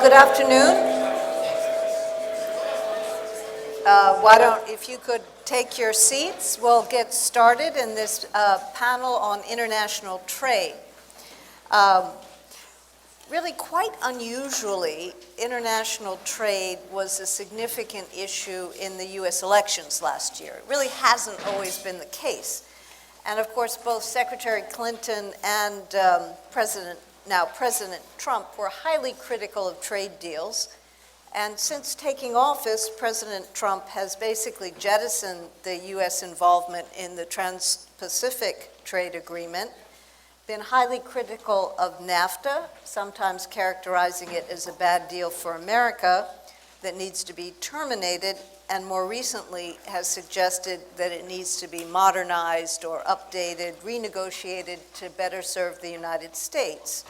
good afternoon. If you could take your seats, we'll get started in this panel on international trade. Really quite unusually, international trade was a significant issue in the US elections last year. It really hasn't always been the case. And of course, both Secretary Clinton and President Trump were highly critical of trade deals. And since taking office, President Trump has basically jettisoned the US involvement in the Trans-Pacific Trade Agreement, been highly critical of NAFTA, sometimes characterizing it as a bad deal for America that needs to be terminated, and more recently has suggested that it needs to be modernized or updated, renegotiated to better serve the United States.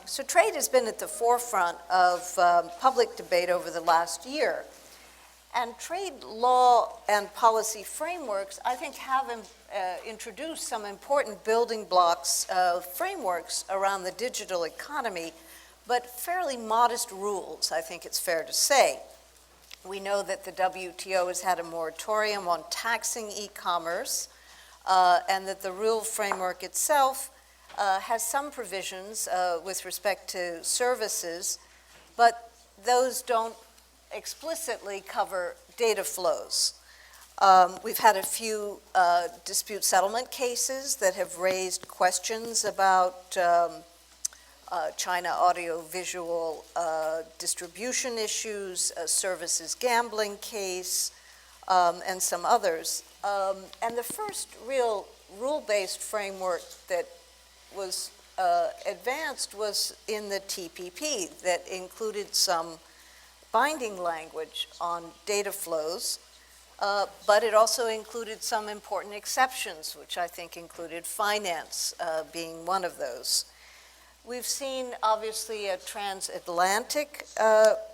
So trade has been at the forefront of public debate over the last year. And trade law and policy frameworks, I think, have introduced some important building blocks, frameworks around the digital economy, but fairly modest rules, I think it's fair to say. We know that the WTO has had a moratorium on taxing e-commerce, and that the rule framework itself has some provisions with respect to services, but those don't explicitly cover data flows. We've had a few dispute settlement cases that have raised questions about China audiovisual distribution issues, a services gambling case, and some others. And the first real rule-based framework that was advanced was in the TPP that included some binding language on data flows, but it also included some important exceptions, which I think included finance being one of those. We've seen, obviously, a transatlantic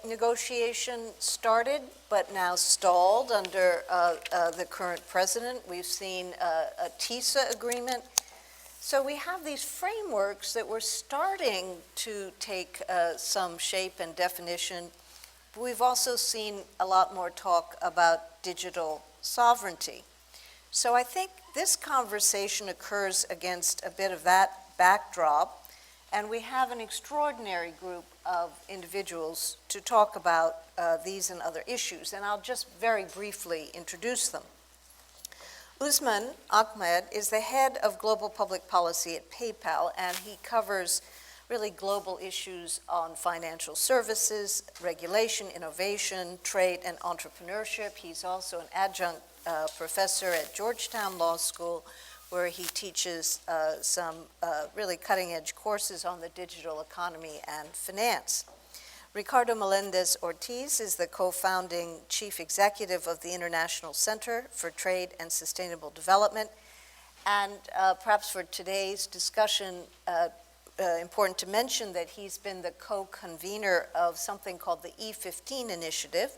negotiation started, but now stalled under the current president. We've seen a TISA agreement. So we have these frameworks that were starting to take some shape and definition. But we've also seen a lot more talk about digital sovereignty. So I think this conversation occurs against a bit of that backdrop, and we have an extraordinary group of individuals to talk about these and other issues, and I'll just very briefly introduce them. Usman Ahmed is the head of global public policy at PayPal, and he covers really global issues on financial services, regulation, innovation, trade, and entrepreneurship. He's also an adjunct professor at Georgetown Law School, where he teaches some really cutting-edge courses on the digital economy and finance. Ricardo Meléndez-Ortiz is the co-founding chief executive of the International Center for Trade and Sustainable Development. And perhaps for today's discussion, important to mention that he's been the co-convener of something called the E15 Initiative,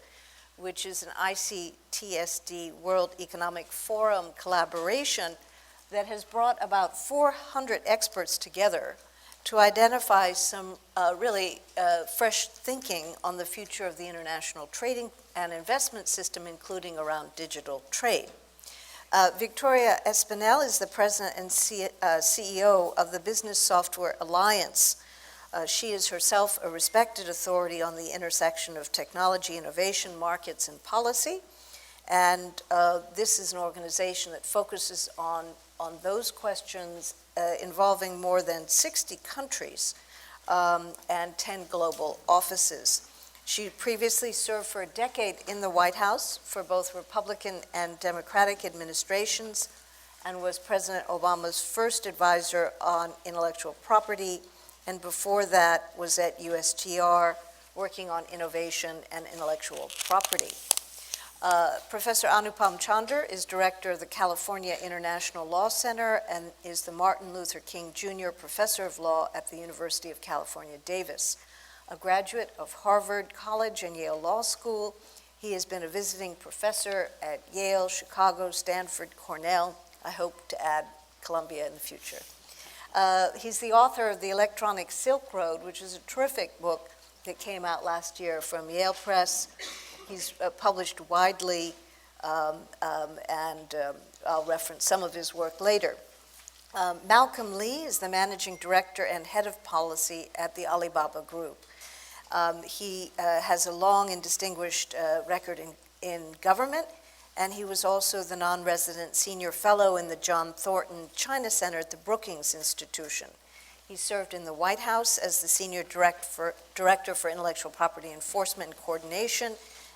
which is an ICTSD World Economic Forum collaboration that has brought about 400 experts together to identify some really fresh thinking on the future of the international trading and investment system, including around digital trade. Victoria Espinel is the president and CEO of the Business Software Alliance. She is herself a respected authority on the intersection of technology, innovation, markets, and policy. And this is an organization that focuses on those questions involving more than 60 countries and 10 global offices. She previously served for a decade in the White House for both Republican and Democratic administrations, and was President Obama's first advisor on intellectual property, and before that was at USTR working on innovation and intellectual property. Professor Anupam Chander is director of the California International Law Center and is the Martin Luther King Jr. Professor of Law at the University of California, Davis. A graduate of Harvard College and Yale Law School, he has been a visiting professor at Yale, Chicago, Stanford, Cornell. I hope to add Columbia in the future. He's the author of The Electronic Silk Road, which is a terrific book that came out last year from Yale Press. He's published widely, and I'll reference some of his work later. Malcolm Lee is the managing director and head of policy at the Alibaba Group. He has a long and distinguished record in government, and he was also the non-resident senior fellow in the John Thornton China Center at the Brookings Institution. He served in the White House as the senior director for intellectual property enforcement and coordination,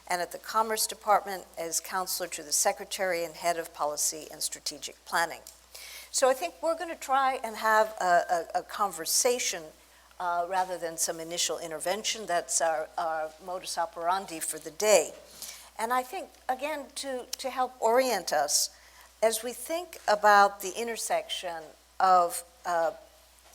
and at the Commerce Department as counselor to the secretary and head of policy and strategic planning. So I think we're going to try and have a conversation rather than some initial intervention. That's our modus operandi for the day. And I think, again, to help orient us, as we think about the intersection of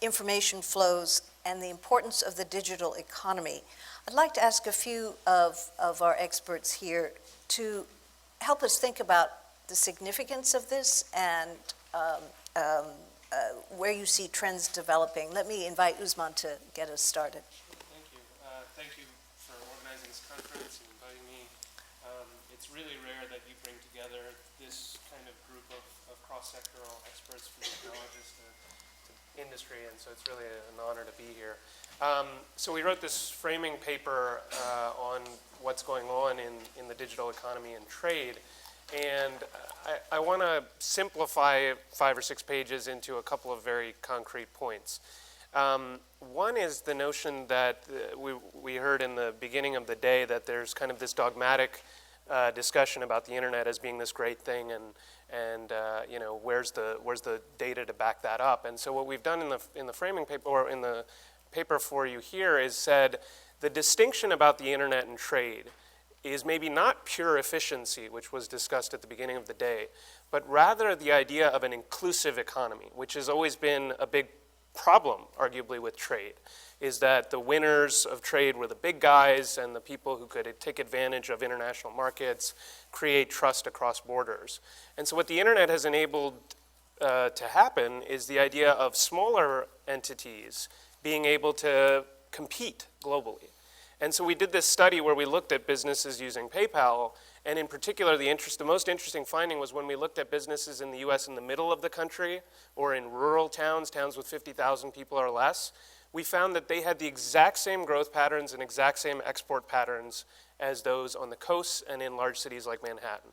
information flows and the importance of the digital economy, I'd like to ask a few of our experts here to help us think about the significance of this and where you see trends developing. Let me invite Usman to get us started. Thank you. Thank you for organizing this conference and inviting me. It's really rare that you bring together this kind of group of cross-sectoral experts from technologists to industry, and so it's really an honor to be here. So we wrote this framing paper on what's going on in the digital economy and trade. And I want to simplify 5 or 6 pages into a couple of very concrete points. One is the notion that we heard in the beginning of the day that there's kind of this dogmatic discussion about the internet as being this great thing, and you know, where's the data to back that up? And so what we've done in the framing paper, or in the paper for you here, is said the distinction about the internet and trade is maybe not pure efficiency, which was discussed at the beginning of the day, but rather the idea of an inclusive economy, which has always been a big problem, arguably, with trade, is that the winners of trade were the big guys and the people who could take advantage of international markets, create trust across borders. And so what the internet has enabled to happen is the idea of smaller entities being able to compete globally. And so we did this study where we looked at businesses using PayPal, and in particular, the most interesting finding was when we looked at businesses in the US in the middle of the country, or in rural towns with 50,000 people or less, we found that they had the exact same growth patterns and exact same export patterns as those on the coasts and in large cities like Manhattan,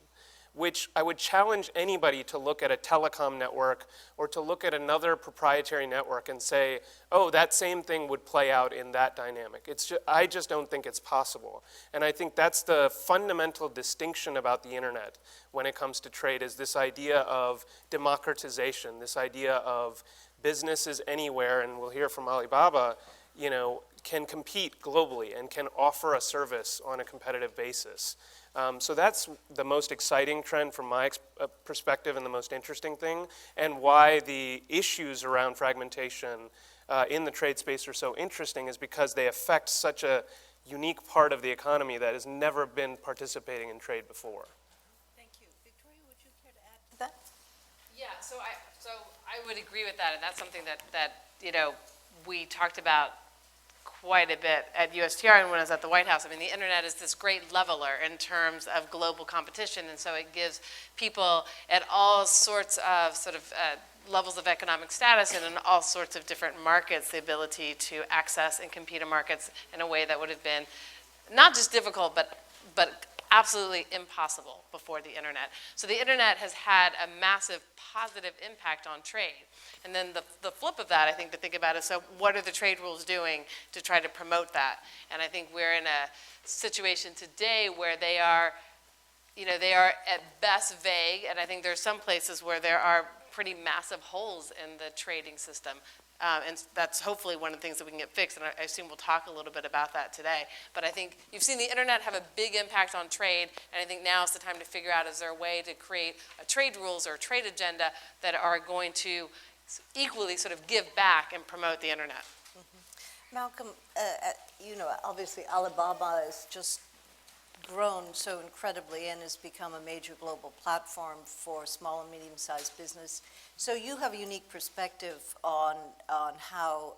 which I would challenge anybody to look at a telecom network or to look at another proprietary network and say, oh, that same thing would play out in that dynamic. I just don't think it's possible. And I think that's the fundamental distinction about the internet when it comes to trade, is this idea of democratization, this idea of businesses anywhere, and we'll hear from Alibaba, you know, can compete globally and can offer a service on a competitive basis. So that's the most exciting trend from my perspective, and the most interesting thing, and why the issues around fragmentation in the trade space are so interesting, is because they affect such a unique part of the economy that has never been participating in trade before. Thank you. Victoria, would you care to add to that? Yeah, so I would agree with that, and that's something that you know, we talked about quite a bit at USTR and when I was at the White House. I mean, the internet is this great leveler in terms of global competition, and so it gives people at all sorts of levels of economic status and in all sorts of different markets the ability to access and compete in markets in a way that would have been not just difficult, but absolutely impossible before the internet. So the internet has had a massive positive impact on trade. And then the flip of that, I think, to think about is, so what are the trade rules doing to try to promote that? And I think we're in a situation today where they are, you know, they are at best vague, and I think there are some places where there are pretty massive holes in the trading system. And that's hopefully one of the things that we can get fixed, and I assume we'll talk a little bit about that today. But I think you've seen the internet have a big impact on trade, and I think now is the time to figure out, is there a way to create a trade rules or a trade agenda that are going to equally sort of give back and promote the internet? Mm-hmm. Malcolm, you know, obviously Alibaba has just grown so incredibly and has become a major global platform for small and medium-sized business. So you have a unique perspective on how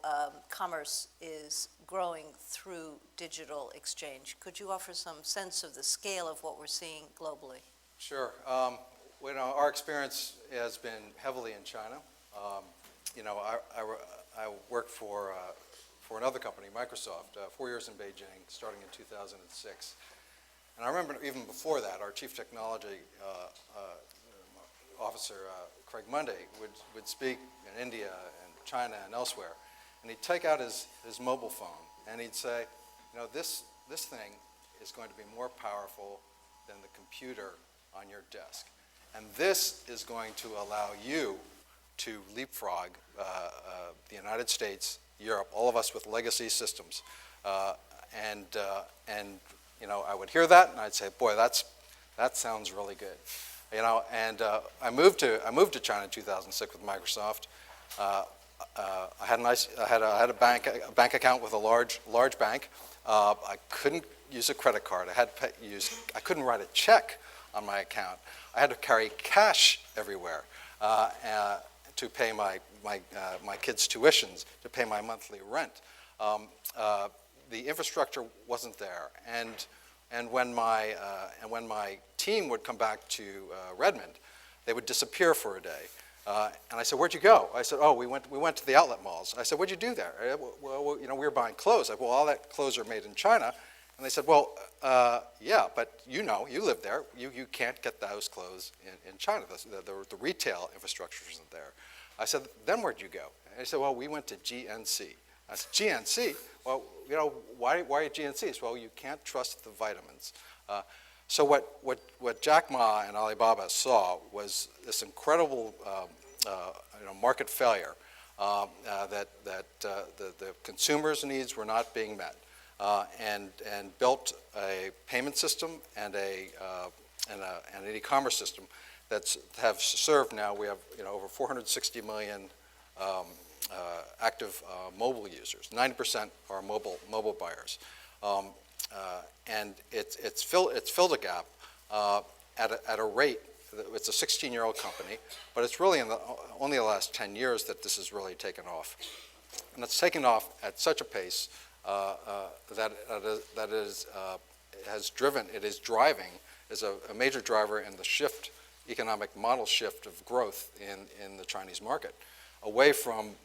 commerce is growing through digital exchange. Could you offer some sense of the scale of what we're seeing globally? Sure. Our experience has been heavily in China. I worked for another company, Microsoft, 4 years in Beijing, starting in 2006. And I remember even before that, our chief technology officer, Craig Monday, would speak in India and China and elsewhere. And he'd take out his mobile phone and he'd say, this thing is going to be more powerful than the computer on your desk. And this is going to allow you to leapfrog the United States, Europe, all of us with legacy systems. And I would hear that and I'd say, boy, that sounds really good. And I moved to China in 2006 with Microsoft. I had a bank account with a large bank. I couldn't use a credit card. I couldn't write a check on my account. I had to carry cash everywhere to pay my kids' tuitions, to pay my monthly rent. The infrastructure wasn't there, and when my team would come back to Redmond, they would disappear for a day. And I said, "Where'd you go?" I said, "Oh, we went to the outlet malls." I said, "What'd you do there?" Well, we were buying clothes. I said, "Well, all that clothes are made in China." And they said, "Well, yeah, but you live there. You can't get those clothes in China. The retail infrastructure isn't there." I said, "Then where'd you go?" And they said, "Well, we went to GNC." I said, "GNC? Well, why at GNC?" He said, "Well, you can't trust the vitamins." So what Jack Ma and Alibaba saw was this incredible market failure, that the consumers' needs were not being met, and built a payment system and an e-commerce system that have served now. We have over 460 million active mobile users. 90% are mobile buyers. And it's filled a gap at a rate. It's a 16-year-old company, but it's really only the last 10 years that this has really taken off. And it's taken off at such a pace that is a major driver in the economic model shift of growth in the Chinese market, away from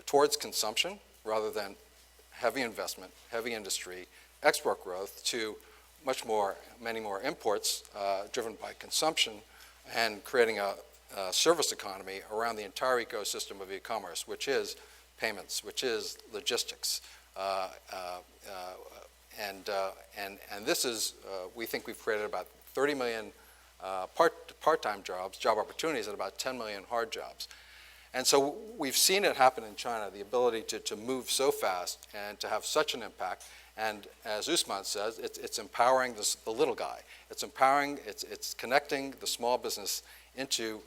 towards consumption rather than heavy investment, heavy industry, export growth, to many more imports driven by consumption, and creating a service economy around the entire ecosystem of e-commerce, which is payments, which is logistics. And this is, we think we've created about 30 million part-time jobs, job opportunities, and about 10 million hard jobs. And so we've seen it happen in China, the ability to move so fast and to have such an impact. And as Usman says, it's empowering the little guy. It's connecting the small business into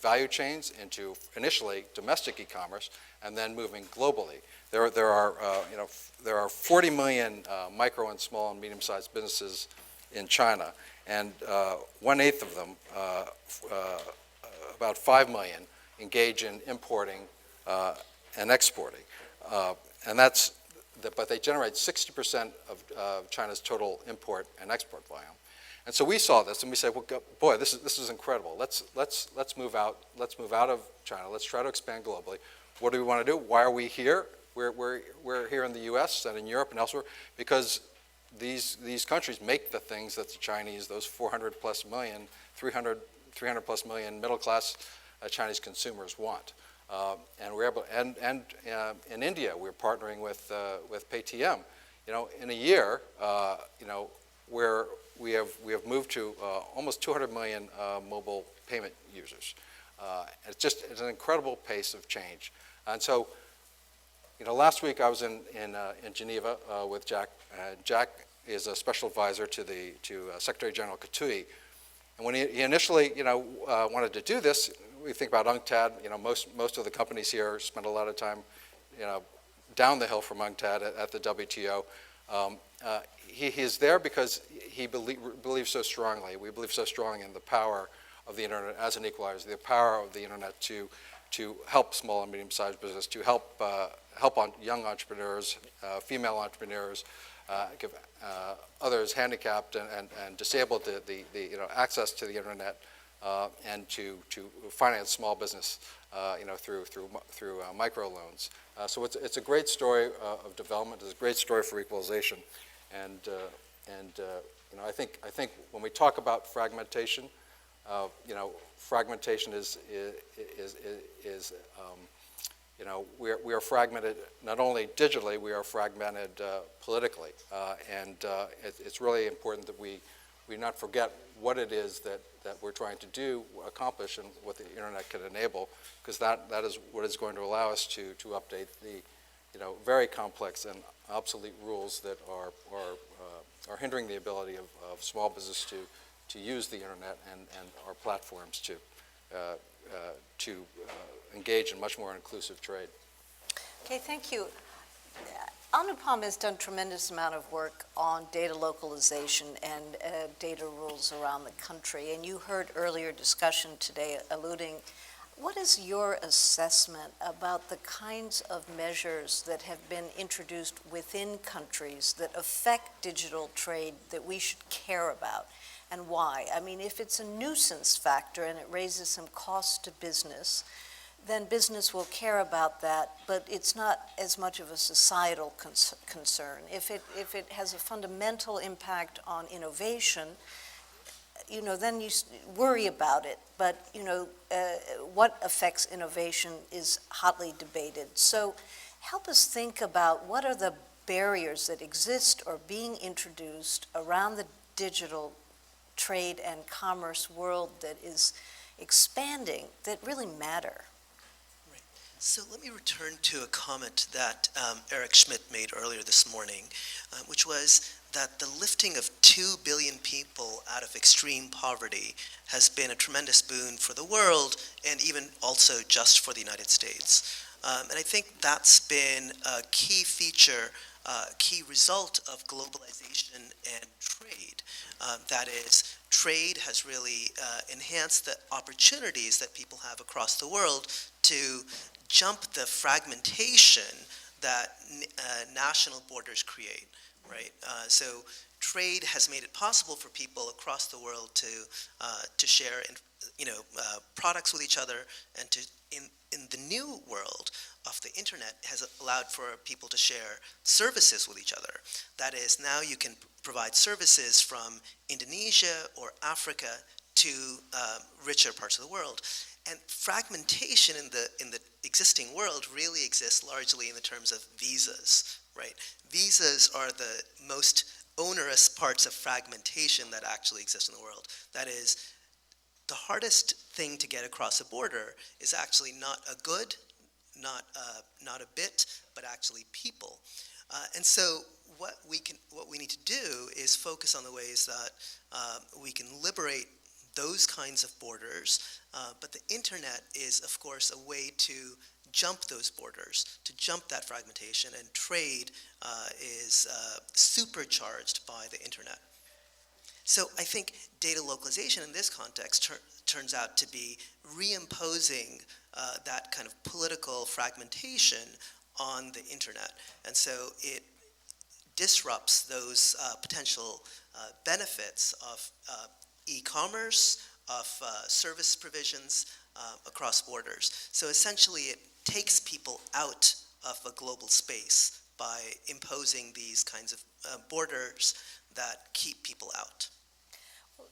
value chains, into initially domestic e-commerce, and then moving globally. There are 40 million micro and small and medium-sized businesses in China, and 1/8 of them, about 5 million, engage in importing and exporting, but they generate 60% of China's total import and export volume. And so we saw this and we said, well, boy, this is incredible. Let's move out of China. Let's try to expand globally. What do we want to do? Why are we here? We're here in the U.S. and in Europe and elsewhere because these countries make the things that the Chinese, those 400 plus million, 300 plus million middle class Chinese consumers want. And we're able, and in India, we're partnering with Paytm. In a year, where we have moved to almost 200 million mobile payment users. It's an incredible pace of change. And so, last week I was in Geneva with Jack. Jack is a special advisor to Secretary General Katui. And when he initially, wanted to do this, we think about UNCTAD. Most of the companies here spend a lot of time, down the hill from UNCTAD at the WTO. He is there because he believes so strongly. We believe so strongly in the power of the internet as an equalizer, the power of the internet to to help small and medium-sized business, to help on young entrepreneurs, female entrepreneurs, give others handicapped and disabled the access to the internet, and to finance small business through microloans. So it's a great story of development. It's a great story for equalization, and I think when we talk about fragmentation, fragmentation is we are fragmented not only digitally, we are fragmented politically, and it's really important that we not forget what it is that we're trying to accomplish, and what the internet can enable, because that is what is going to allow us to update the very complex and obsolete rules that are hindering the ability of small business to use the internet and our platforms to engage in much more inclusive trade. Okay, thank you. Anupam has done tremendous amount of work on data localization and data rules around the country, and you heard earlier discussion today alluding. What is your assessment about the kinds of measures that have been introduced within countries that affect digital trade that we should care about, and why? I mean, if it's a nuisance factor and it raises some cost to business, then business will care about that, but it's not as much of a societal concern. If it has a fundamental impact on innovation, then you worry about it. But, what affects innovation is hotly debated. So help us think about what are the barriers that exist or being introduced around the digital trade and commerce world that is expanding that really matter. Right. So let me return to a comment that Eric Schmidt made earlier this morning, which was that the lifting of 2 billion people out of extreme poverty has been a tremendous boon for the world, and even also just for the United States. And I think that's been a key feature, key result of globalization and trade. That is, trade has really enhanced the opportunities that people have across the world to jump the fragmentation that national borders create. Right, so trade has made it possible for people across the world to share, products with each other, and in the new world of the internet has allowed for people to share services with each other. That is, now you can provide services from Indonesia or Africa to richer parts of the world. And fragmentation in the existing world really exists largely in the terms of visas. Right. Visas are the most onerous parts of fragmentation that actually exist in the world. That is, the hardest thing to get across a border is actually not a good, not a bit, but actually people. And so what we need to do is focus on the ways that we can liberate those kinds of borders, but the internet is, of course, a way to jump those borders, to jump that fragmentation, and trade is supercharged by the internet. So I think data localization in this context turns out to be reimposing that kind of political fragmentation on the internet. And so it disrupts those potential benefits of e-commerce, of service provisions across borders. So essentially it takes people out of a global space by imposing these kinds of borders that keep people out. Well,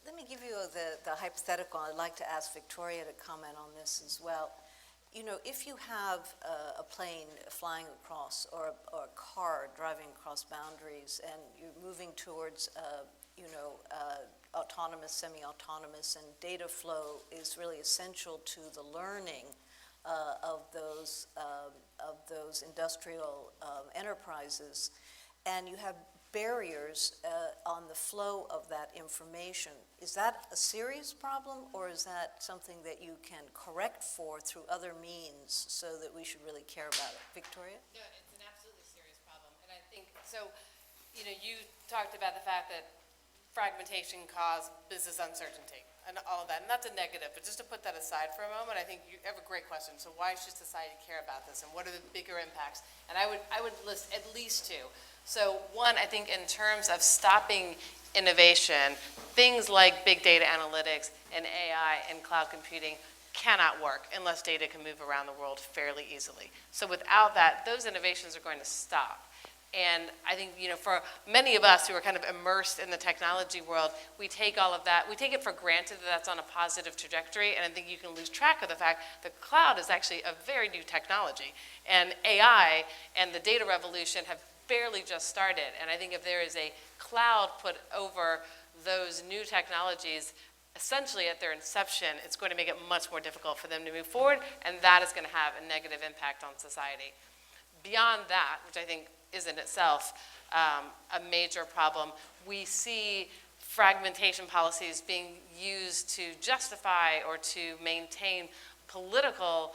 let me give you the hypothetical. I'd like to ask Victoria to comment on this as well. If you have a plane flying across, or a car driving across boundaries, and you're moving towards autonomous, semi-autonomous, and data flow is really essential to the learning of those industrial enterprises, and you have barriers on the flow of that information. Is that a serious problem, or is that something that you can correct for through other means so that we should really care about it? Victoria? No, it's an absolutely serious problem, and I think, so, you talked about the fact that fragmentation caused business uncertainty. and all of that, and that's a negative, but just to put that aside for a moment, I think you have a great question. So why should society care about this, and what are the bigger impacts? And I would list at least two. So one, I think in terms of stopping innovation, things like big data analytics and AI and cloud computing cannot work unless data can move around the world fairly easily. So without that, those innovations are going to stop. And I think, for many of us who are kind of immersed in the technology world, we take all of that, we take it for granted that that's on a positive trajectory, and I think you can lose track of the fact that cloud is actually a very new technology. And AI and the data revolution have barely just started. And I think if there is a cloud put over those new technologies, essentially at their inception, it's going to make it much more difficult for them to move forward, and that is going to have a negative impact on society. Beyond that, which I think is in itself a major problem, we see fragmentation policies being used to justify or to maintain political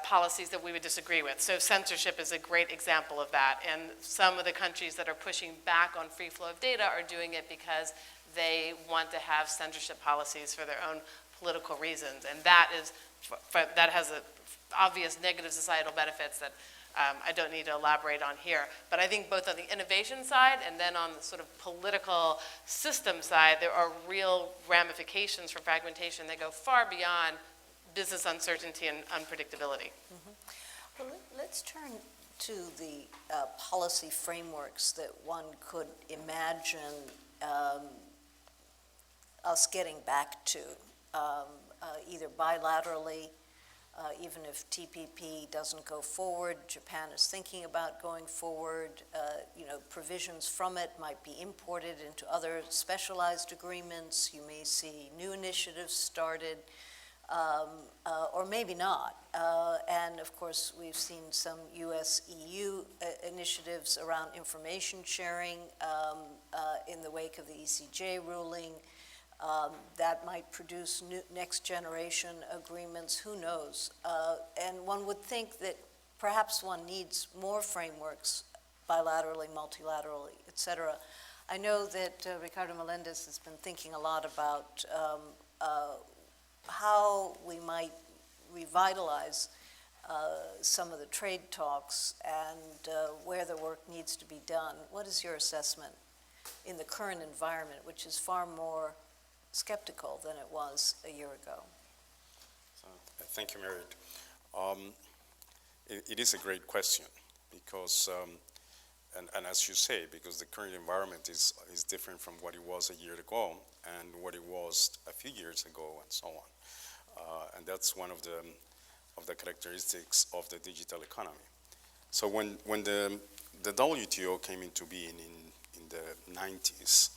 policies that we would disagree with. So censorship is a great example of that, and some of the countries that are pushing back on free flow of data are doing it because they want to have censorship policies for their own political reasons, and that has obvious negative societal benefits that I don't need to elaborate on here. But I think both on the innovation side and then on the sort of political system side, there are real ramifications for fragmentation that go far beyond business uncertainty and unpredictability. Well, let's turn to the policy frameworks that one could imagine us getting back to, either bilaterally, even if TPP doesn't go forward. Japan is thinking about going forward. Provisions from it might be imported into other specialized agreements. You may see new initiatives started, or maybe not. And of course, we've seen some US-EU initiatives around information sharing in the wake of the ECJ ruling. That might produce new next generation agreements, who knows? And one would think that perhaps one needs more frameworks, bilaterally, multilaterally, et cetera. I know that Ricardo Meléndez has been thinking a lot about how we might revitalize some of the trade talks and where the work needs to be done. What is your assessment in the current environment, which is far more skeptical than it was a year ago? Thank you, Merit. It is a great question because, and as you say, because the current environment is different from what it was a year ago and what it was a few years ago and so on. And that's one of the characteristics of the digital economy. So when the WTO came into being in the 90s,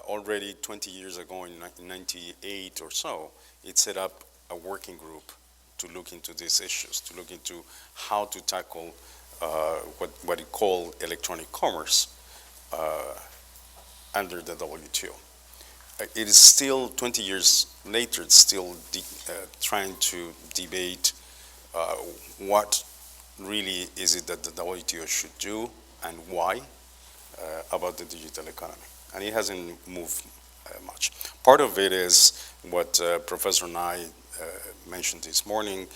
already 20 years ago, in 98 or so, it set up a working group to look into these issues, to look into how to tackle what it called electronic commerce under the WTO. It is still, 20 years later, it's still trying to debate what really is it that the WTO should do and why about the digital economy. And it hasn't moved much. Part of it is what Professor Nye mentioned this morning,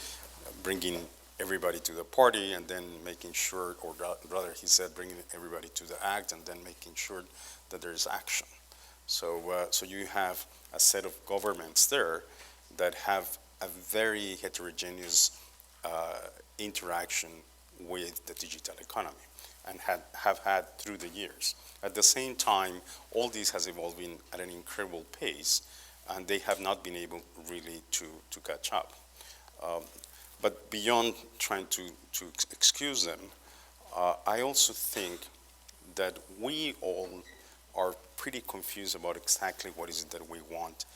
bringing everybody to the party and then making sure, or rather he said bringing everybody to the act and then making sure that there is action. So you have a set of governments there that have a very heterogeneous interaction with the digital economy and have had through the years. At the same time, all this has evolved at an incredible pace, and they have not been able really to catch up. But beyond trying to excuse them, I also think that we all are pretty confused about exactly what is it that we want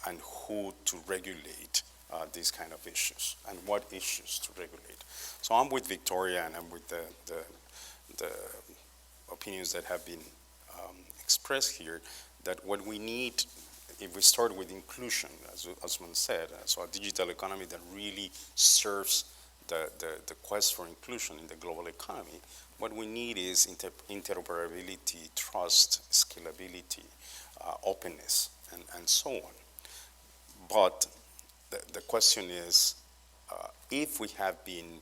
and who to regulate these kind of issues and what issues to regulate. So I'm with Victoria and I'm with the opinions that have been expressed here, that what we need, if we start with inclusion, as one said, so a digital economy that really serves the quest for inclusion in the global economy, what we need is interoperability, trust, scalability, openness. and so on. But the question is, if we have been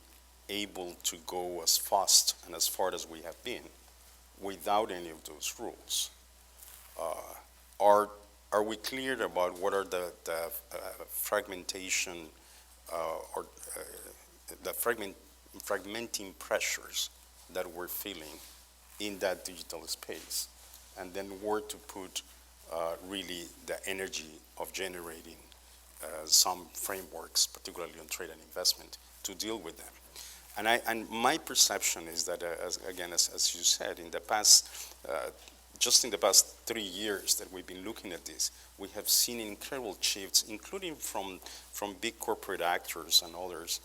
able to go as fast and as far as we have been without any of those rules, are we clear about what are the fragmentation or the fragmenting pressures that we're feeling in that digital space, and then where to put really the energy of generating some frameworks, particularly on trade and investment, to deal with them. And my perception is that, as you said, in the past, just in the past 3 years that we've been looking at this, we have seen incredible shifts, including from big corporate actors and others,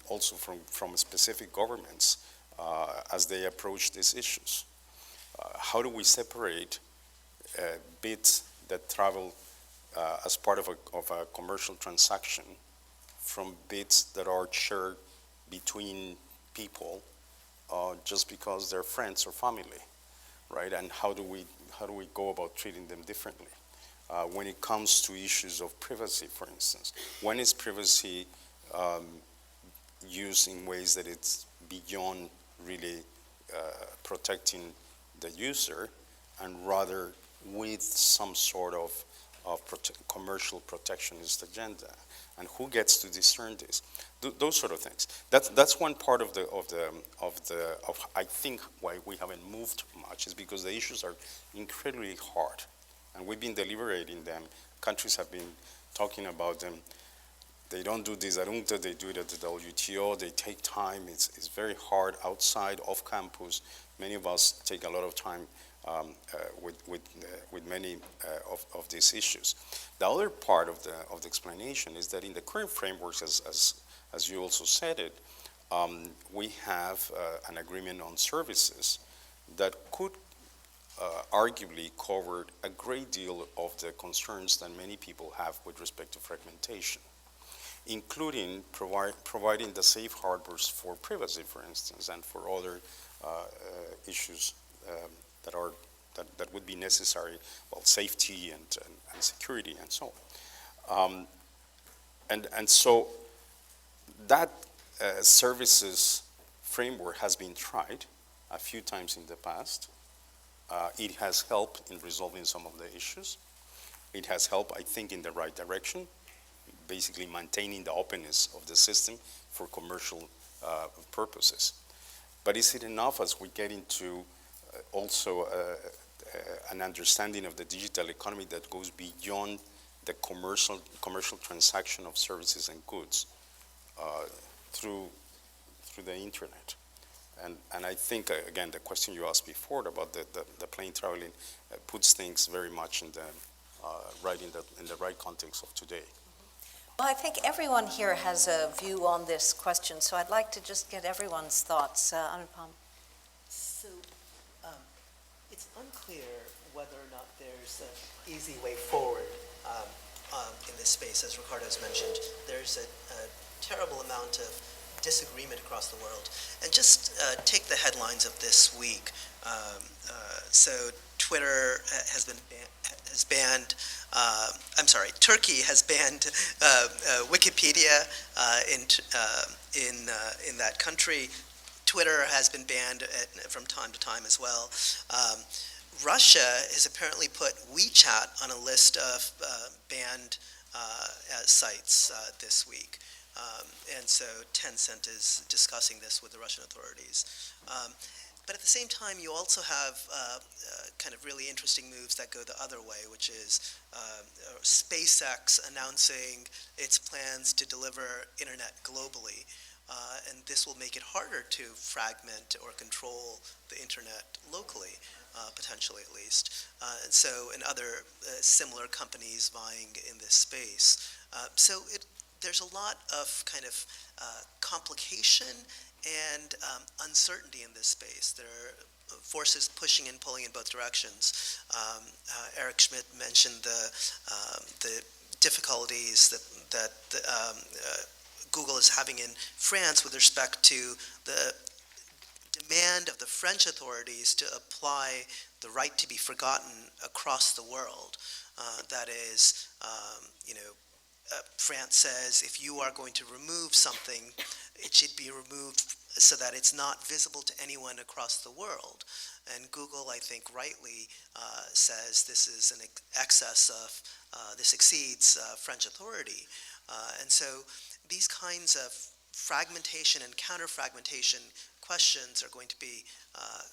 also from specific governments, as they approach these issues. How do we separate bits that travel as part of a commercial transaction from bits that are shared between people just because they're friends or family, right? And how do we go about treating them differently? When it comes to issues of privacy, for instance, when is privacy used in ways that it's beyond really protecting the user, and rather with some sort of commercial protectionist agenda, and who gets to discern this? Those sort of things. That's one part of I think why we haven't moved much is because the issues are incredibly hard, and we've been deliberating them. Countries have been talking about them. They don't do this at UNCTAD, they do it at the WTO. They take time. It's very hard outside, off campus. Many of us take a lot of time with many of these issues. The other part of the explanation is that in the current frameworks, as you also said it, we have an agreement on services that could arguably cover a great deal of the concerns that many people have with respect to fragmentation, including providing the safe harbors for privacy, for instance, and for other issues that would be necessary, well, safety and security and so on. And so that services framework has been tried a few times in the past. It has helped in resolving some of the issues. It has helped, I think, in the right direction, basically maintaining the openness of the system for commercial purposes. But is it enough as we get into also an understanding of the digital economy that goes beyond the commercial transaction of services and goods through the internet? And I think, again, the question you asked before about the plane traveling puts things very much in the right context of today. Well, I think everyone here has a view on this question, so I'd like to just get everyone's thoughts. Anupam. So it's unclear whether or not there's an easy way forward in this space. As Ricardo has mentioned, there's a terrible amount of disagreement across the world. And just take the headlines of this week. So Twitter Turkey has banned Wikipedia in that country. Twitter has been banned from time to time as well. Russia has apparently put WeChat on a list of banned sites this week. And so Tencent is discussing this with the Russian authorities. But at the same time, you also have kind of really interesting moves that go the other way, which is SpaceX announcing its plans to deliver internet globally. And this will make it harder to fragment or control the internet locally, potentially at least. And so, and other similar companies vying in this space. There's a lot of kind of complication and uncertainty in this space. There are forces pushing and pulling in both directions. Eric Schmidt mentioned the difficulties that Google is having in France with respect to the demand of the French authorities to apply the right to be forgotten across the world. That is, France says if you are going to remove something, it should be removed so that it's not visible to anyone across the world. And Google, I think rightly, says this is an excess of, this exceeds French authority. And so these kinds of fragmentation and counter-fragmentation questions are going to be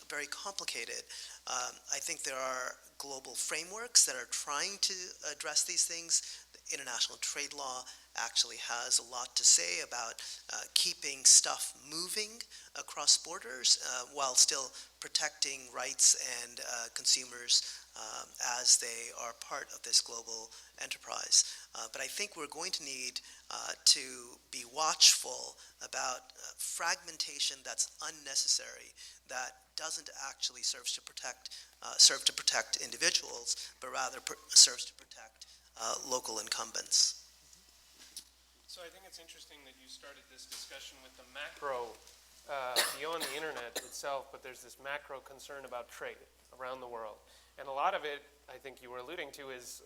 very complicated. I think there are global frameworks that are trying to address these things. The international trade law actually has a lot to say about keeping stuff moving across borders while still protecting rights and consumers as they are part of this global enterprise. But I think we're going to need to be watchful about fragmentation that's unnecessary, that doesn't actually serve to protect individuals, but rather serves to protect local incumbents. So I think it's interesting that you started this discussion with the macro, beyond the internet itself, but there's this macro concern about trade around the world. And a lot of it, I think you were alluding to, is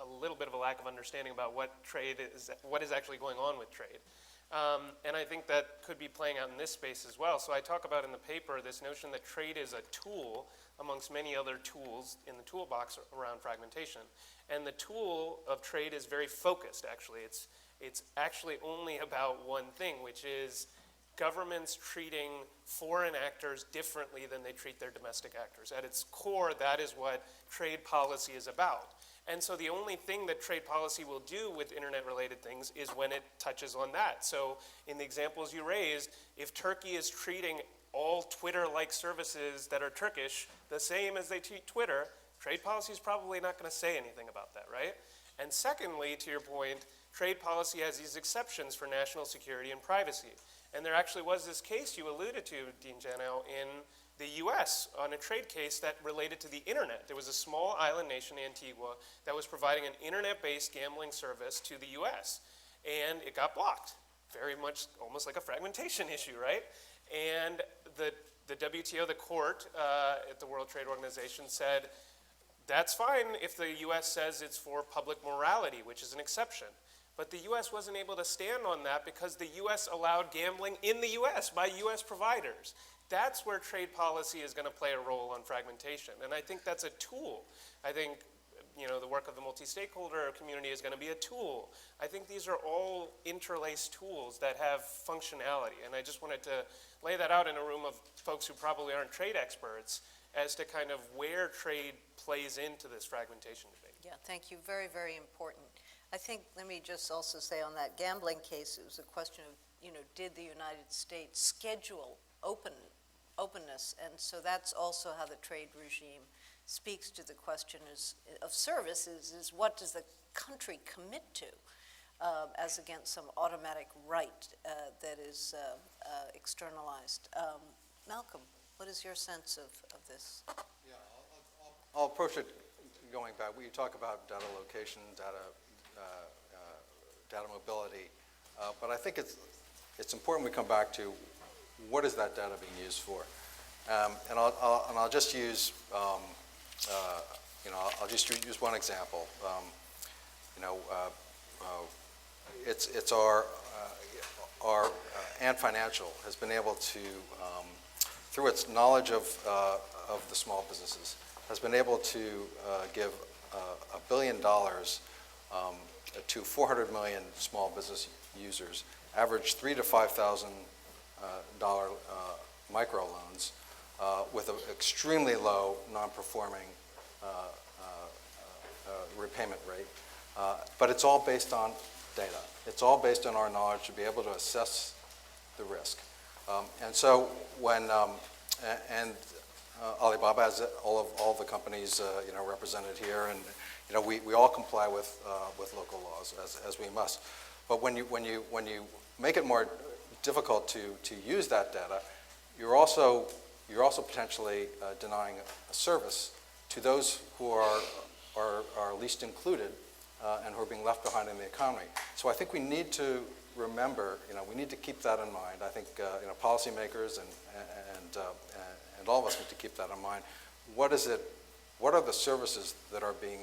a little bit of a lack of understanding about what is actually going on with trade. And I think that could be playing out in this space as well. So I talk about in the paper this notion that trade is a tool amongst many other tools in the toolbox around fragmentation. And the tool of trade is very focused, actually. It's actually only about one thing, which is governments treating foreign actors differently than they treat their domestic actors. At its core, that is what trade policy is about. And so the only thing that trade policy will do with internet-related things is when it touches on that. So in the examples you raised, if Turkey is treating all Twitter-like services that are Turkish the same as they treat Twitter, trade policy is probably not going to say anything about that, right? And secondly, to your point, trade policy has these exceptions for national security and privacy. And there actually was this case you alluded to, Dean Janow, in the US on a trade case that related to the internet. There was a small island nation, Antigua, that was providing an internet-based gambling service to the US, and it got blocked. Very much almost like a fragmentation issue, right? And the WTO, the court at the World Trade Organization, said, that's fine if the US says it's for public morality, which is an exception. But the US wasn't able to stand on that because the US allowed gambling in the US by US providers. That's where trade policy is going to play a role on fragmentation. And I think that's a tool. I think, the work of the multi-stakeholder community is going to be a tool. I think these are all interlaced tools that have functionality. And I just wanted to lay that out in a room of folks who probably aren't trade experts as to kind of where trade plays into this fragmentation debate. Yeah, thank you. Very, very important. I think, let me just also say on that gambling case, it was a question of, did the United States schedule openness? And so that's also how the trade regime speaks to the question of services, is what does the country commit to as against some automatic right that is externalized. Malcolm, what is your sense of this? Yeah, I'll approach it going back. You talk about data location, data mobility, but I think it's important we come back to what is that data being used for, and I'll just use I'll just use one example. It's our Ant Financial has been able to, through its knowledge of the small businesses, has been able to give $1 billion to 400 million small business users, average $3,000 to $5,000 microloans with an extremely low non-performing repayment rate. But it's all based on data. It's all based on our knowledge to be able to assess the risk. And so when, Alibaba has all the companies represented here, and we all comply with local laws as we must. But when you make it more difficult to use that data, you're also potentially denying a service to those who are least included and who are being left behind in the economy. So I think we need to remember, we need to keep that in mind. I think policymakers and and all of us need to keep that in mind. What are the services that are being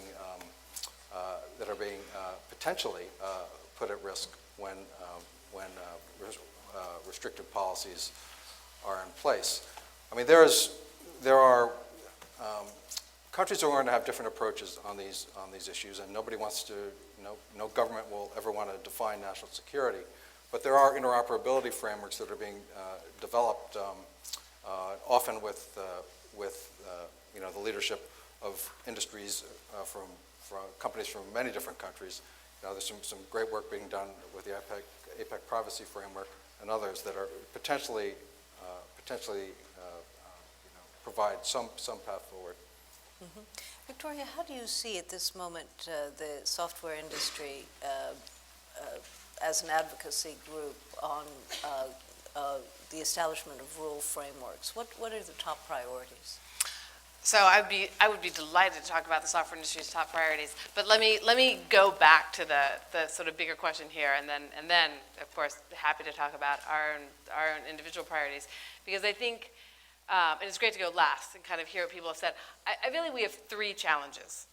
potentially put at risk when restrictive policies are in place? I mean, there are countries are going to have different approaches on these issues, and nobody wants to, no government will ever want to define national security. But there are interoperability frameworks that are being developed, often with the leadership of industries from companies from many different countries. There's some great work being done with the APEC privacy framework and others that are potentially provide some path forward. Mm-hmm. Victoria, how do you see at this moment the software industry as an advocacy group on the establishment of rule frameworks? What are the top priorities? So I would be delighted to talk about the software industry's top priorities, but let me go back to the sort of bigger question here, and then of course happy to talk about our own individual priorities, because I think and it's great to go last and kind of hear what people have said. I feel like we have three challenges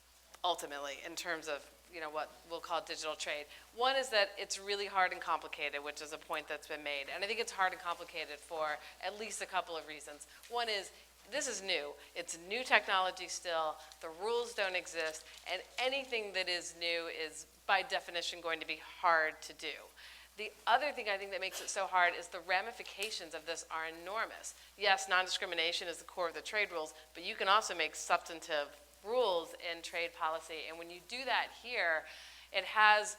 ultimately in terms of what we'll call digital trade. One is that it's really hard and complicated, which is a point that's been made, and I think it's hard and complicated for at least a couple of reasons. One is this is new. It's new technology still. The rules don't exist, and anything that is new is by definition going to be hard to do. The other thing I think that makes it so hard is the ramifications of this are enormous. Yes, non-discrimination is the core of the trade rules, but you can also make substantive rules in trade policy, and when you do that here, it has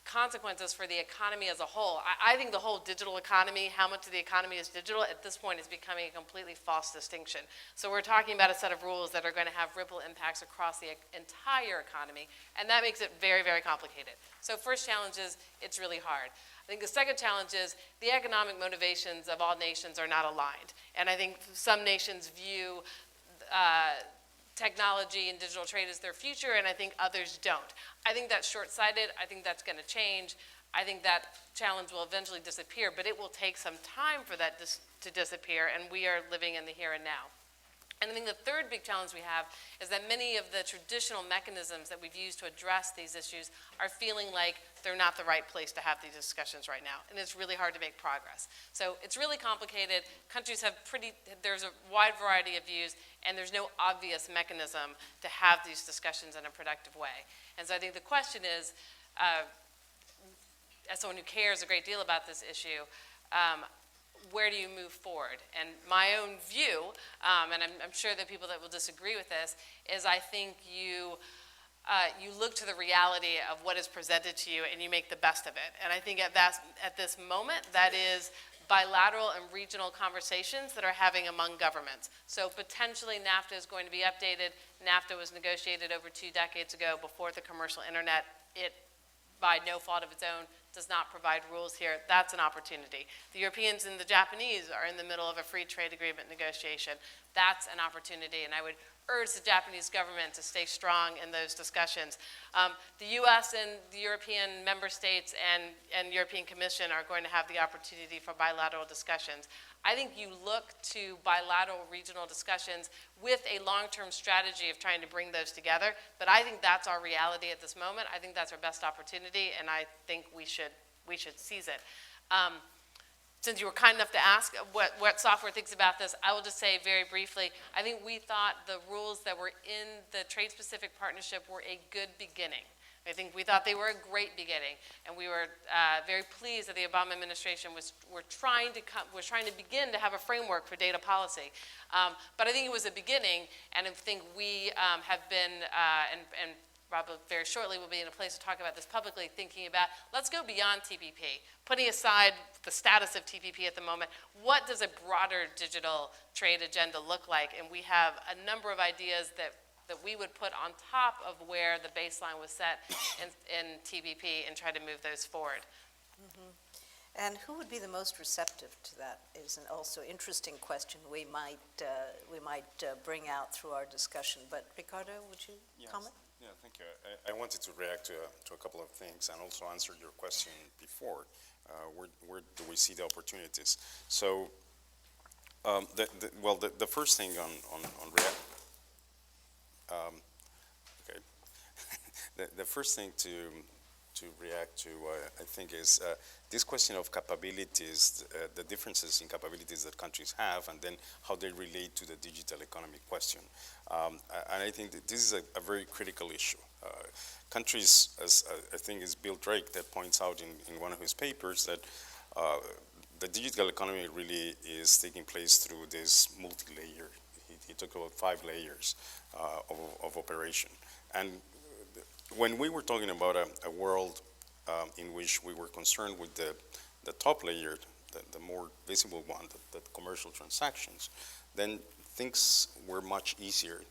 consequences for the economy as a whole. I think the whole digital economy, how much of the economy is digital, at this point is becoming a completely false distinction. So we're talking about a set of rules that are going to have ripple impacts across the entire economy, and that makes it very, very complicated. So first challenge is it's really hard. I think the second challenge is the economic motivations of all nations are not aligned. And I think some nations view technology and digital trade as their future, and I think others don't. I think that's short-sighted. I think that's going to change. I think that challenge will eventually disappear, but it will take some time for that to disappear, and we are living in the here and now. And I think the third big challenge we have is that many of the traditional mechanisms that we've used to address these issues are feeling like they're not the right place to have these discussions right now, and it's really hard to make progress. So it's really complicated. Countries have there's a wide variety of views, and there's no obvious mechanism to have these discussions in a productive way. And so I think the question is, as someone who cares a great deal about this issue, where do you move forward? And my own view, and I'm sure that people that will disagree with this, is I think you look to the reality of what is presented to you and you make the best of it. And I think at this moment, that is bilateral and regional conversations that are having among governments. So potentially NAFTA is going to be updated. NAFTA was negotiated over 2 decades ago before the commercial internet. It, by no fault of its own, does not provide rules here. That's an opportunity. The Europeans and the Japanese are in the middle of a free trade agreement negotiation. That's an opportunity, and I would urge the Japanese government to stay strong in those discussions. The U.S. and the European member states and European Commission are going to have the opportunity for bilateral discussions. I think you look to bilateral regional discussions with a long-term strategy of trying to bring those together, but I think that's our reality at this moment. I think that's our best opportunity, and I think we should seize it. Since you were kind enough to ask what software thinks about this, I will just say very briefly, I think we thought the rules that were in the trade-specific partnership were a good beginning. I think we thought they were a great beginning, and we were very pleased that the Obama administration was trying to begin to have a framework for data policy. But I think it was a beginning, and I think we have been, and probably very shortly we'll be in a place to talk about this publicly, thinking about, let's go beyond TPP. Putting aside the status of TPP at the moment, what does a broader digital trade agenda look like? And we have a number of ideas that we would put on top of where the baseline was set in TPP and try to move those forward. Mm-hmm. And who would be the most receptive to that is an also interesting question we might bring out through our discussion. But Ricardo, would you comment? Yeah, thank you. I wanted to react to a couple of things and also answer your question before. Where do we see the opportunities? So Well, the first thing on React, okay, the first thing to react to, I think, is this question of capabilities, the differences in capabilities that countries have, and then how they relate to the digital economy question. And I think that this is a very critical issue. Countries, as I think it's Bill Drake that points out in one of his papers, that the digital economy really is taking place through this multi-layer. He talked about 5 layers of operation. And when we were talking about a world in which we were concerned with the top layer, the more visible one, the commercial transactions, then things were much easier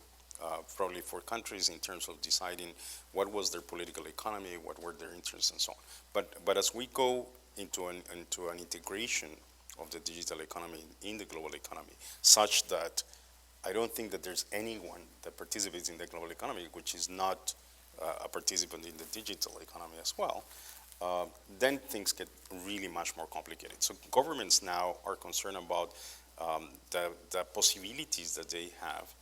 probably for countries in terms of deciding what was their political economy, what were their interests, and so on. But as we go into an integration of the digital economy in the global economy, such that I don't think that there's anyone that participates in the global economy which is not a participant in the digital economy as well, then things get really much more complicated. So governments now are concerned about the possibilities that they have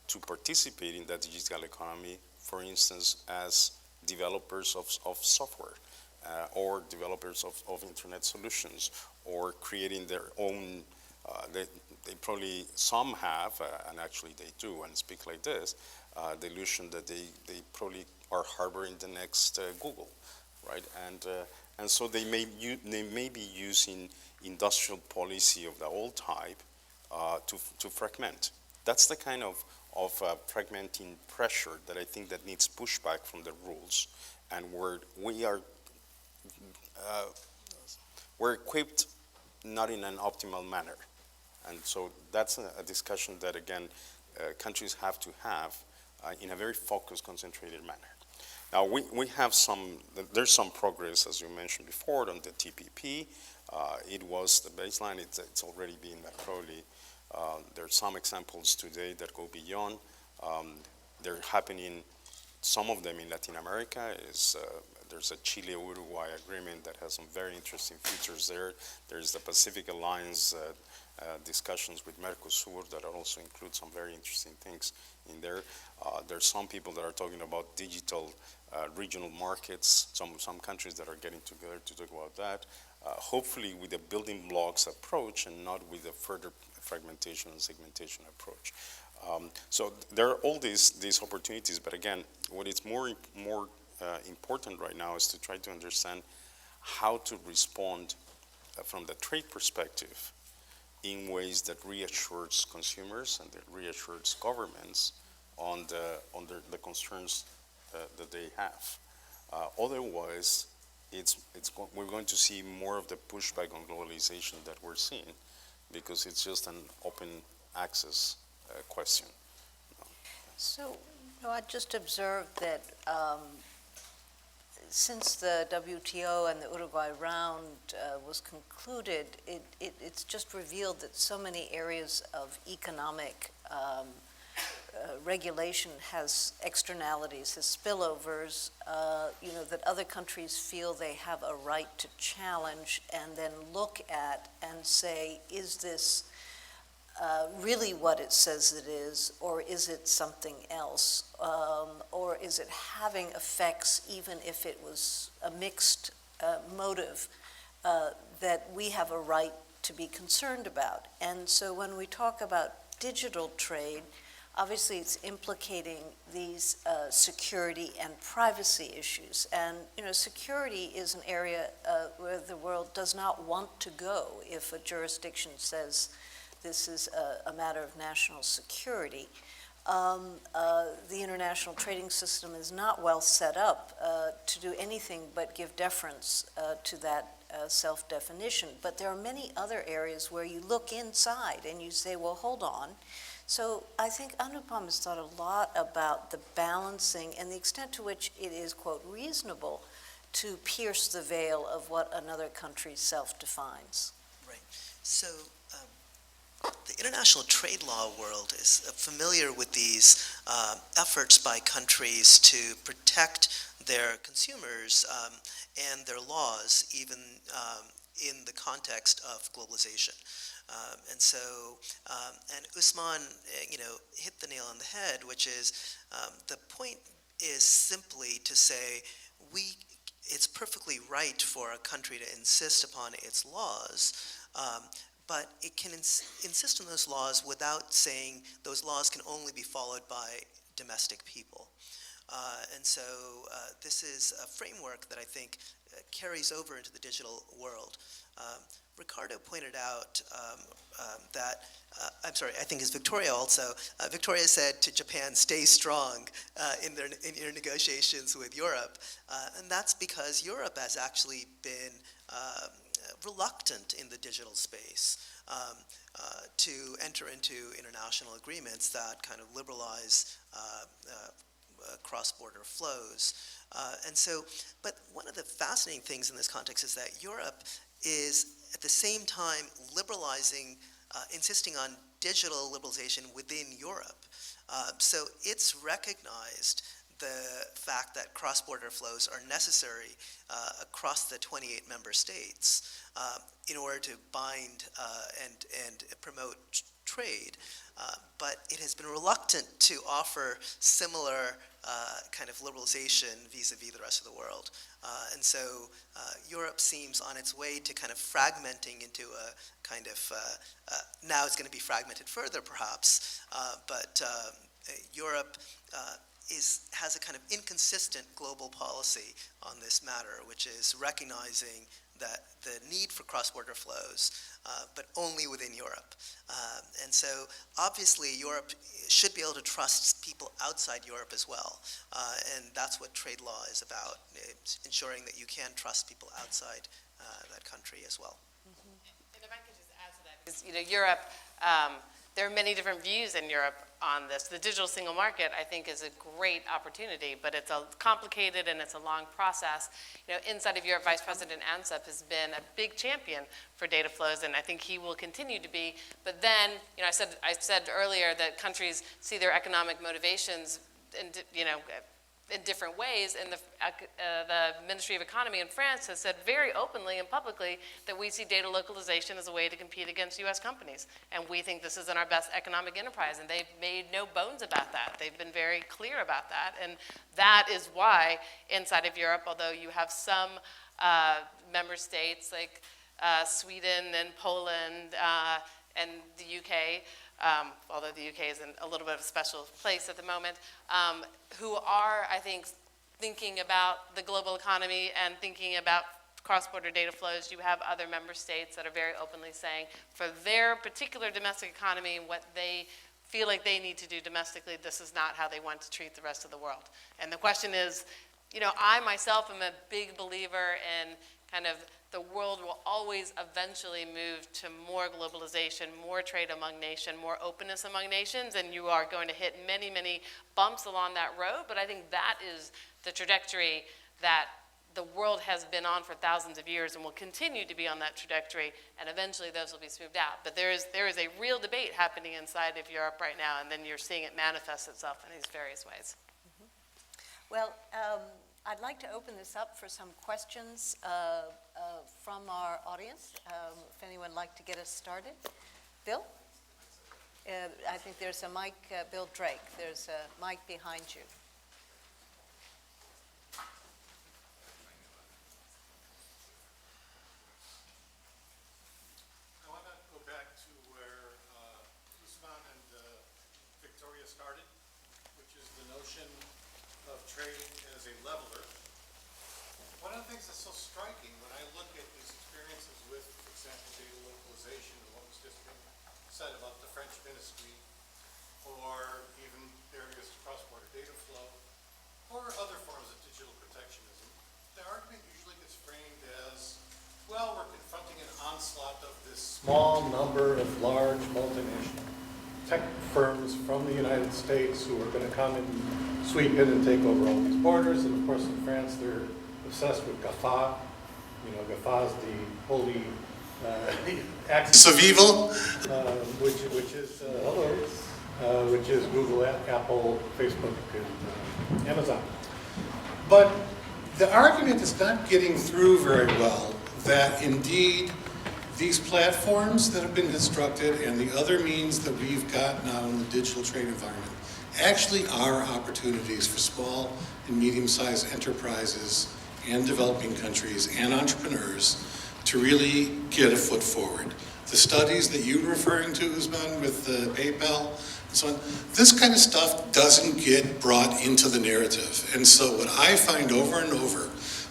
to participate in the digital economy, for instance, as developers of software, or developers of internet solutions, or creating their own, they probably, some have, and actually they do, and speak like this, the illusion that they probably are harboring the next Google, right? And so they may be using industrial policy of the old type to fragment. That's the kind of fragmenting pressure that I think that needs pushback from the rules, and where we're equipped not in an optimal manner. And so that's a discussion that, again, countries have to have in a very focused, concentrated manner. Now, we have there's some progress, as you mentioned before, on the TPP. It was the baseline, it's already been probably, there are some examples today that go beyond. They're happening, some of them in Latin America. There's a Chile-Uruguay agreement that has some very interesting features there. There's the Pacific Alliance discussions with Mercosur that also include some very interesting things in there. There's some people that are talking about digital regional markets, some countries that are getting together to talk about that, hopefully with a building blocks approach and not with a further fragmentation and segmentation approach. So there are all these opportunities, but again, what is more important right now is to try to understand how to respond from the trade perspective in ways that reassures consumers and that reassures governments on the concerns that they have. Otherwise, we're going to see more of the pushback on globalization that we're seeing, because it's just an open access question. So, I just observed that since the WTO and the Uruguay round was concluded, it's just revealed that so many areas of economic regulation has externalities, has spillovers, that other countries feel they have a right to challenge and then look at and say, is this really what it says it is, or is it something else, or is it having effects even if it was a mixed motive that we have a right to be concerned about. And so when we talk about digital trade, obviously it's implicating these security and privacy issues. And security is an area where the world does not want to go if a jurisdiction says this is a matter of national security. The international trading system is not well set up to do anything but give deference to that self-definition. But there are many other areas where you look inside and you say, well, hold on. So I think Anupam has thought a lot about the balancing and the extent to which it is, quote, reasonable to pierce the veil of what another country self-defines. Right. So the international trade law world is familiar with these efforts by countries to protect their consumers and their laws, even in the context of globalization. And Usman, hit the nail on the head, which is the point is simply to say it's perfectly right for a country to insist upon its laws, but it can insist on those laws without saying those laws can only be followed by domestic people. This is a framework that I think carries over into the digital world. Ricardo pointed out I think it's Victoria also. Victoria said to Japan, stay strong in your negotiations with Europe. And that's because Europe has actually been reluctant in the digital space to enter into international agreements that kind of liberalize cross-border flows. But one of the fascinating things in this context is that Europe is at the same time liberalizing, insisting on digital liberalization within Europe. So it's recognized the fact that cross-border flows are necessary across the 28 member states in order to bind and promote trade. But it has been reluctant to offer similar kind of liberalization vis-a-vis the rest of the world. Europe seems on its way to kind of fragmenting into a kind of, now it's going to be fragmented further perhaps, but Europe has a kind of inconsistent global policy on this matter, which is recognizing that the need for cross-border flows, but only within Europe. Obviously Europe should be able to trust people outside Europe as well. And that's what trade law is about, it's ensuring that you can trust people outside that country as well. And if I could just add to that, because Europe, there are many different views in Europe on this. The digital single market, I think, is a great opportunity, but it's a complicated and it's a long process. Inside of Europe, Vice President Ansip has been a big champion for data flows, and I think he will continue to be. But then, I said earlier that countries see their economic motivations in different ways, and the Ministry of Economy in France has said very openly and publicly that we see data localization as a way to compete against U.S. companies, and we think this is in our best economic enterprise, and they've made no bones about that. They've been very clear about that, and that is why inside of Europe, although you have some member states like Sweden and Poland and the UK, although the UK is in a little bit of a special place at the moment, who are, I think, thinking about the global economy and thinking about cross-border data flows. You have other member states that are very openly saying for their particular domestic economy, what they feel like they need to do domestically, this is not how they want to treat the rest of the world. And the question is, I myself am a big believer in kind of the world will always eventually move to more globalization, more trade among nations, more openness among nations, and you are going to hit many, many bumps along that road, but I think that is the trajectory that the world has been on for thousands of years and will continue to be on that trajectory, and eventually those will be smoothed out. But there is a real debate happening inside of Europe right now, and then you're seeing it manifest itself in these various ways. Well, I'd like to open this up for some questions from our audience. If anyone would like to get us started. Bill? I think there's a mic, Bill Drake. There's a mic behind you. I want to go back to where Usman and Victoria started, which is the notion of trade as a leveler. One of the things that's so striking when I look at these experiences with, for example, data localization and what was just been said about the French ministry, or even areas of cross-border data flow, or other forms of digital protectionism, the argument usually gets framed as, well, we're confronting an onslaught of this small number of large multinational tech firms from the United States who are going to come and sweep in and take over all these borders. And of course in France they're obsessed with GAFA. GAFA is the holy axis of evil, which is Google, Apple, Facebook, and Amazon. But the argument is not getting through very well that indeed these platforms that have been constructed and the other means that we've got now in the digital trade environment actually are opportunities for small and medium-sized enterprises and developing countries and entrepreneurs to really get a foot forward. The studies that you were referring to, Usman, with PayPal and so on, this kind of stuff doesn't get brought into the narrative. And so what I find over and over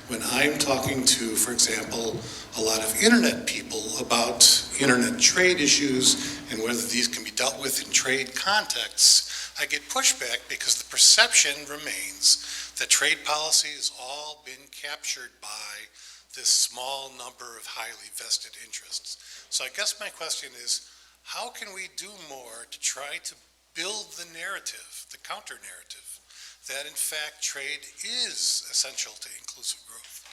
when I'm talking to, for example, a lot of internet people about internet trade issues and whether these can be dealt with in trade contexts, I get pushback because the perception remains that trade policy has all been captured by this small number of highly vested interests. So I guess my question is, how can we do more to try to build the narrative, the counter-narrative, that in fact trade is essential to inclusive growth,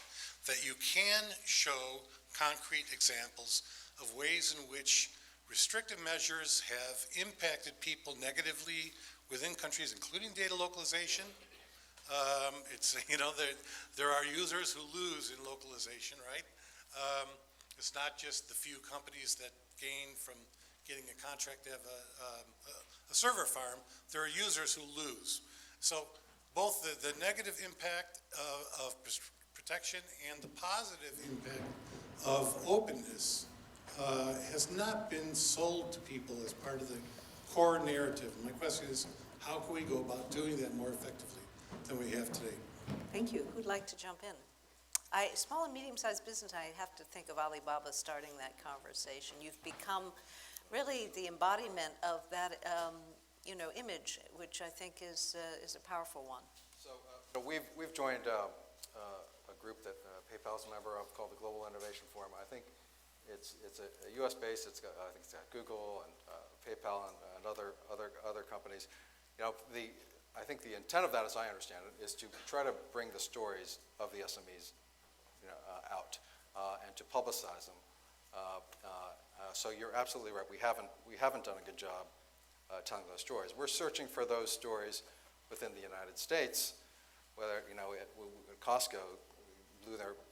that you can show concrete examples of ways in which restrictive measures have impacted people negatively within countries, including data localization. There are users who lose in localization, right? It's not just the few companies that gain from getting a contract to have a server farm. There are users who lose. So both the negative impact of protection and the positive impact of openness has not been sold to people as part of the core narrative. My question is, how can we go about doing that more effectively than we have today? Thank you. Who'd like to jump in? Small and medium-sized business, I have to think of Alibaba starting that conversation. You've become really the embodiment of that image, which I think is a powerful one. So we've joined a group that PayPal's a member of called the Global Innovation Forum. I think it's a U.S. base. I think it's got Google and PayPal and other companies. I think the intent of that, as I understand it, is to try to bring the stories of the SMEs out and to publicize them. So you're absolutely right. We haven't done a good job telling those stories. We're searching for those stories within the United States. Whether Costco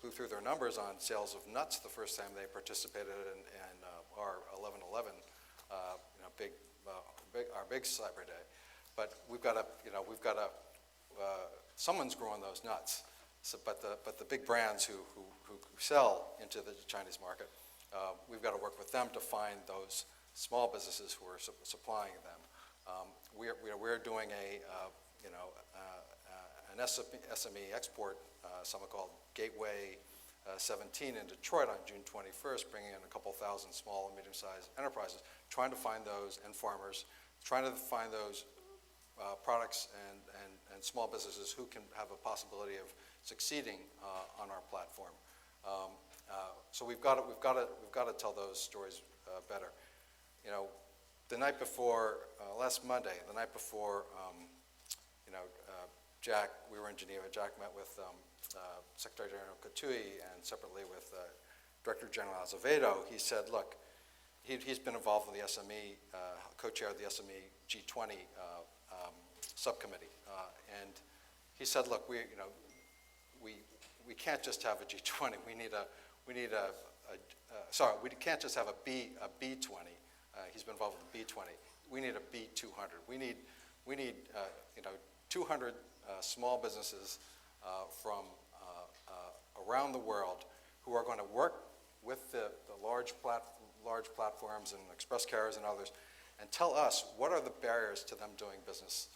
blew through their numbers on sales of nuts the first time they participated in our 11/11, our big Cyber Day. But we've got to someone's growing those nuts. So, but the big brands who sell into the Chinese market, we've got to work with them to find those small businesses who are supplying them. We're doing an SME export summit called Gateway 17 in Detroit on June 21st, bringing in a couple thousand small and medium-sized enterprises, trying to find those, and farmers, trying to find those products and small businesses who can have a possibility of succeeding on our platform. So we've got to tell those stories better. The night before, last Monday, the night before, Jack, we were in Geneva. Jack met with Secretary General Coutui and separately with Director General Azevedo. He said, look, he's been involved in the SME, co-chair of the SME G20 subcommittee, and he said, look, we can't just have a G20. We can't just have a B20. He's been involved with the B20. We need a B200. We need 200 small businesses from around the world who are going to work with the large platforms and express carriers and others, and tell us what are the barriers to them doing business,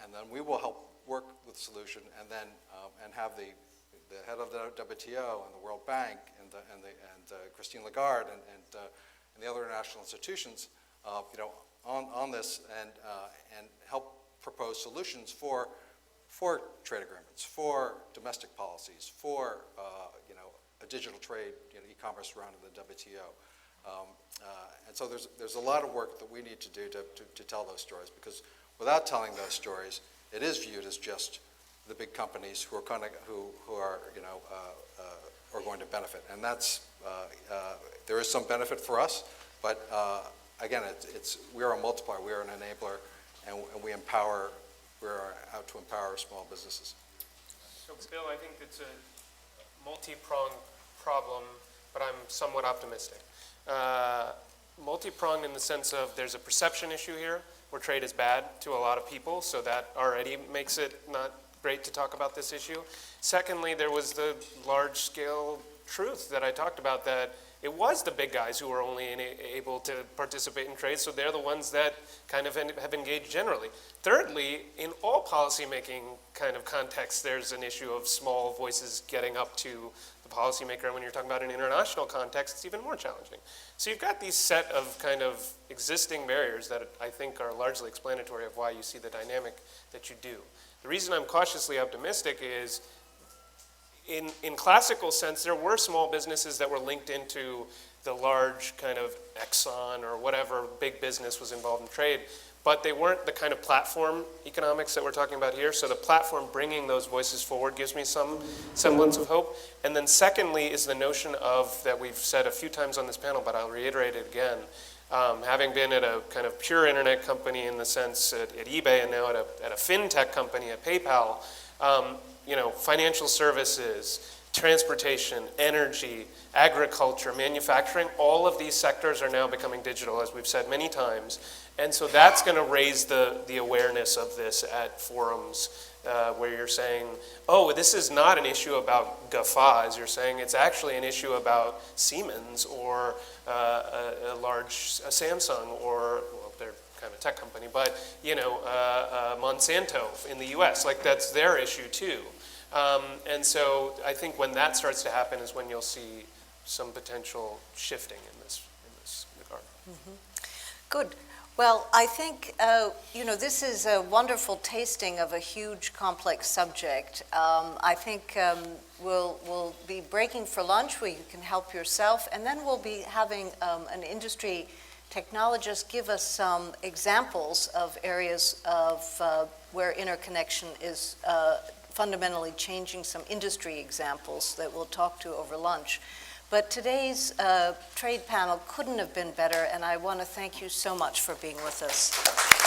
and then we will help work with the solution, and then and have the head of the WTO and the World Bank and Christine Lagarde and the other international institutions, on this and help propose solutions for trade agreements, for domestic policies, for a digital trade, e-commerce around in the WTO, and so there's a lot of work that we need to do to tell those stories, because without telling those stories, it is viewed as just the big companies who are going to benefit, and that's there is some benefit for us, but again, we are a multiplier, we are an enabler, and we empower. We're out to empower small businesses. So, Bill, I think it's a multi-pronged problem, but I'm somewhat optimistic. multi-pronged in the sense of there's a perception issue here where trade is bad to a lot of people, so that already makes it not great to talk about this issue. Secondly, there was the large-scale truth that I talked about, that it was the big guys who were only able to participate in trade, so they're the ones that kind of have engaged generally. Thirdly, in all policymaking kind of contexts, there's an issue of small voices getting up to the policymaker, and when you're talking about an international context, it's even more challenging. So you've got these set of kind of existing barriers that I think are largely explanatory of why you see the dynamic that you do. The reason I'm cautiously optimistic is in classical sense, there were small businesses that were linked into the large kind of Exxon or whatever big business was involved in trade, but they weren't the kind of platform economics that we're talking about here. So the platform bringing those voices forward gives me some semblance of hope. And then secondly is the notion of, that we've said a few times on this panel, but I'll reiterate it again, having been at a kind of pure internet company in the sense at eBay, and now at a fintech company at PayPal, you know, financial services, transportation, energy, agriculture, manufacturing, all of these sectors are now becoming digital, as we've said many times. And so that's going to raise the awareness of this at forums where you're saying, oh, this is not an issue about GAFA, as you're saying, it's actually an issue about Siemens or a large Samsung, or, well, they're kind of tech company, but, you know, Monsanto in the US, like that's their issue too. And so I think when that starts to happen is when you'll see some potential shifting in this regard. Mm-hmm. Good. Well, I think, you know, this is a wonderful tasting of a huge, complex subject. I think we'll be breaking for lunch where you can help yourself, and then we'll be having an industry technologist give us some examples of areas of where interconnection is fundamentally changing, some industry examples that we'll talk to over lunch. But today's trade panel couldn't have been better, and I want to thank you so much for being with us.